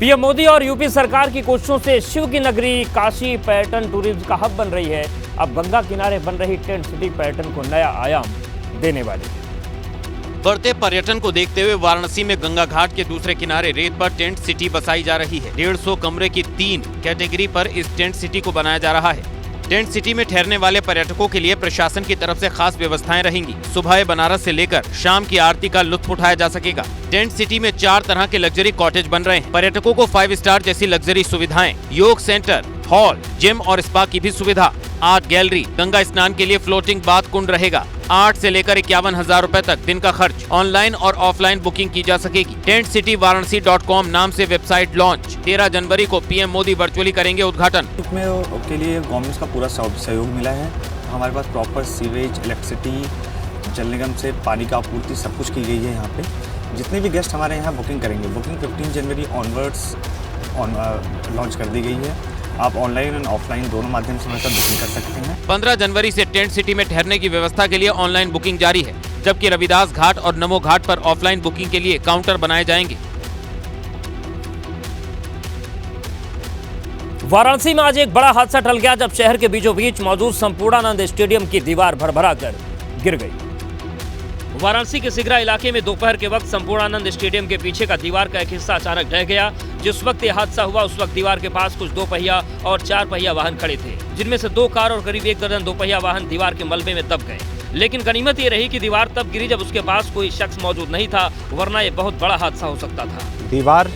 PM Modi और UP सरकार की कोशिशों से शिव की नगरी काशी पर्यटन टूरिज्म का हब बन रही है। अब गंगा किनारे बन रही टेंट सिटी पर्यटन को नया आयाम देने वाली है। बढ़ते पर्यटन को देखते हुए वाराणसी में गंगा घाट के दूसरे किनारे रेत पर टेंट सिटी बसाई जा रही है। 150 कमरे की 3 कैटेगरी पर इस टेंट सिटी को बनाया जा रहा है। टेंट सिटी में ठहरने वाले पर्यटकों के लिए प्रशासन की तरफ से खास व्यवस्थाएं रहेंगी। सुबह बनारस से लेकर शाम की आरती का लुत्फ उठाया जा सकेगा। टेंट सिटी में 4 तरह के लग्जरी कॉटेज बन रहे हैं। पर्यटकों को 5 स्टार जैसी लग्जरी सुविधाएं, योग सेंटर, हॉल, जिम और स्पा की भी सुविधा, आर्ट गैलरी, गंगा स्नान के लिए फ्लोटिंग बाथ कुंड रहेगा। 8 से लेकर 51,000 रूपए तक दिन का खर्च। ऑनलाइन और ऑफलाइन बुकिंग की जा सकेगी। टेंट सिटी वाराणसी.com नाम से वेबसाइट लॉन्च। 13 जनवरी को पीएम मोदी वर्चुअली करेंगे उद्घाटन। में के लिए गवर्नमेंट का पूरा सहयोग मिला है। हमारे पास प्रॉपर सीवेज, इलेक्ट्रिसिटी, जल निगम से पानी का आपूर्ति सब कुछ की गई है। यहाँ पे जितने भी गेस्ट हमारे यहाँ बुकिंग करेंगे, बुकिंग 15 जनवरी ऑनवर्ड्स लॉन्च कर दी गई है। आप ऑनलाइन और ऑफलाइन दोनों माध्यम से हमारे साथ बुकिंग कर सकते हैं। 15 जनवरी से टेंट सिटी में ठहरने की व्यवस्था के लिए ऑनलाइन बुकिंग जारी है, जबकि रविदास घाट और नमो घाट पर ऑफलाइन बुकिंग के लिए काउंटर बनाए जाएंगे। वाराणसी में आज एक बड़ा हादसा टल गया जब शहर के बीचों बीच मौजूद संपूर्णानंद स्टेडियम की दीवार भरभरा कर गिर गई। वाराणसी के सिगरा इलाके में दोपहर के वक्त संपूर्णानंद स्टेडियम के पीछे का दीवार का एक हिस्सा अचानक ढह गया। जिस वक्त यह हादसा हुआ उस वक्त दीवार के पास कुछ 2 पहिया और 4 पहिया वाहन खड़े थे, जिनमें से 2 कार और करीब 1 दर्जन 2 पहिया वाहन दीवार के मलबे में दब गए। लेकिन गनीमत ये रही कि दीवार तब गिरी जब उसके पास कोई शख्स मौजूद नहीं था, वरना ये बहुत बड़ा हादसा हो सकता था। दीवार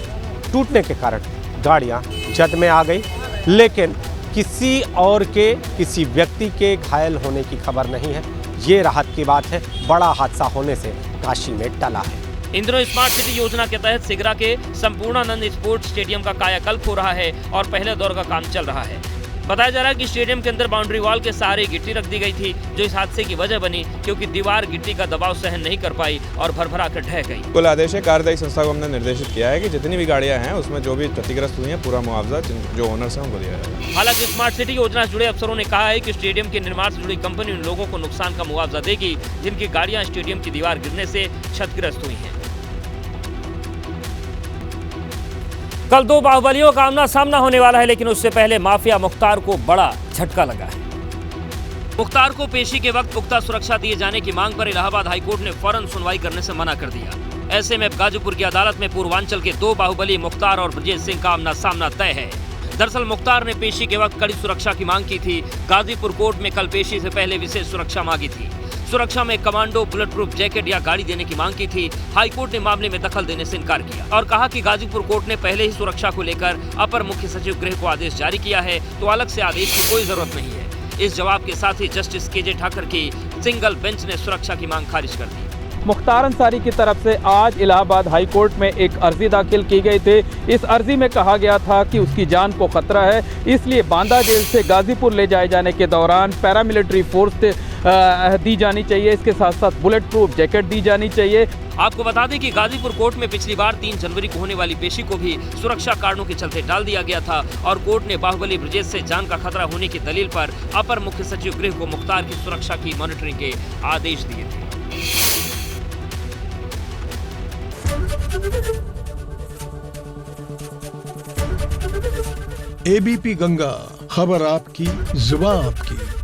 टूटने के कारण गाड़ियां जद में आ गई, लेकिन किसी व्यक्ति के घायल होने की खबर नहीं है। ये राहत की बात है। बड़ा हादसा होने से काशी में टला है। इन दिनों स्मार्ट सिटी योजना के तहत सिगरा के संपूर्णानंद स्पोर्ट्स स्टेडियम का कायाकल्प हो रहा है और पहले दौर का काम चल रहा है। बताया जा रहा है कि स्टेडियम के अंदर बाउंड्री वॉल के सहारे गिट्टी रख दी गई थी, जो इस हादसे की वजह बनी क्योंकि दीवार गिट्टी का दबाव सहन नहीं कर पाई और भरभरा कर ढह गई। कुल आदेश है, कार्यदायी संस्था को हमने निर्देशित किया है कि जितनी भी गाड़ियां हैं उसमें जो भी क्षतिग्रस्त हुई हैं पूरा मुआवजा जो ओनर्स हैं उनको दिया जाएगा। हालांकि स्मार्ट सिटी योजना से जुड़े अफसरों ने कहा है कि स्टेडियम के निर्माण से जुड़ी कंपनी उन लोगों को नुकसान का मुआवजा देगी जिनकी गाड़ियां स्टेडियम की दीवार गिरने से क्षतिग्रस्त हुई हैं। कल 2 बाहुबलियों का आमना सामना होने वाला है, लेकिन उससे पहले माफिया मुख्तार को बड़ा झटका लगा है। मुख्तार को पेशी के वक्त पुख्ता सुरक्षा दिए जाने की मांग पर इलाहाबाद हाईकोर्ट ने फौरन सुनवाई करने से मना कर दिया। ऐसे में गाजीपुर की अदालत में पूर्वांचल के 2 बाहुबली मुख्तार और ब्रजेश सिंह का आमना सामना तय है। दरअसल मुख्तार ने पेशी के वक्त कड़ी सुरक्षा की मांग की थी। गाजीपुर कोर्ट में कल पेशी से पहले विशेष सुरक्षा मांगी थी। सुरक्षा में कमांडो, बुलेट प्रूफ जैकेट या गाड़ी देने की मांग की थी। हाईकोर्ट ने मामले में दखल देने से इनकार किया और कहा कि गाजीपुर कोर्ट ने पहले ही सुरक्षा को लेकर अपर मुख्य सचिव गृह को आदेश जारी किया है, तो अलग से आदेश की कोई जरूरत नहीं है। इस जवाब के साथ ही जस्टिस केजे ठाकर की सिंगल बेंच ने सुरक्षा की मांग खारिज कर दी। मुख्तार अंसारी की तरफ से आज इलाहाबाद हाई कोर्ट में एक अर्जी दाखिल की गई थी। इस अर्जी में कहा गया था कि उसकी जान को खतरा है, इसलिए बांदा जेल से गाजीपुर ले जाए जाने के दौरान पैरामिलिट्री फोर्स दी जानी चाहिए। इसके साथ साथ बुलेट प्रूफ जैकेट दी जानी चाहिए। आपको बता दें कि गाजीपुर कोर्ट में पिछली बार 3 जनवरी को होने वाली पेशी को भी सुरक्षा कारणों के चलते टाल दिया गया था और कोर्ट ने बाहुबली ब्रजेश से जान का खतरा होने की दलील पर अपर मुख्य सचिव गृह को मुख्तार की सुरक्षा की मॉनिटरिंग के आदेश दिए थे। एबीपी गंगा, खबर आपकी, जुबान आपकी।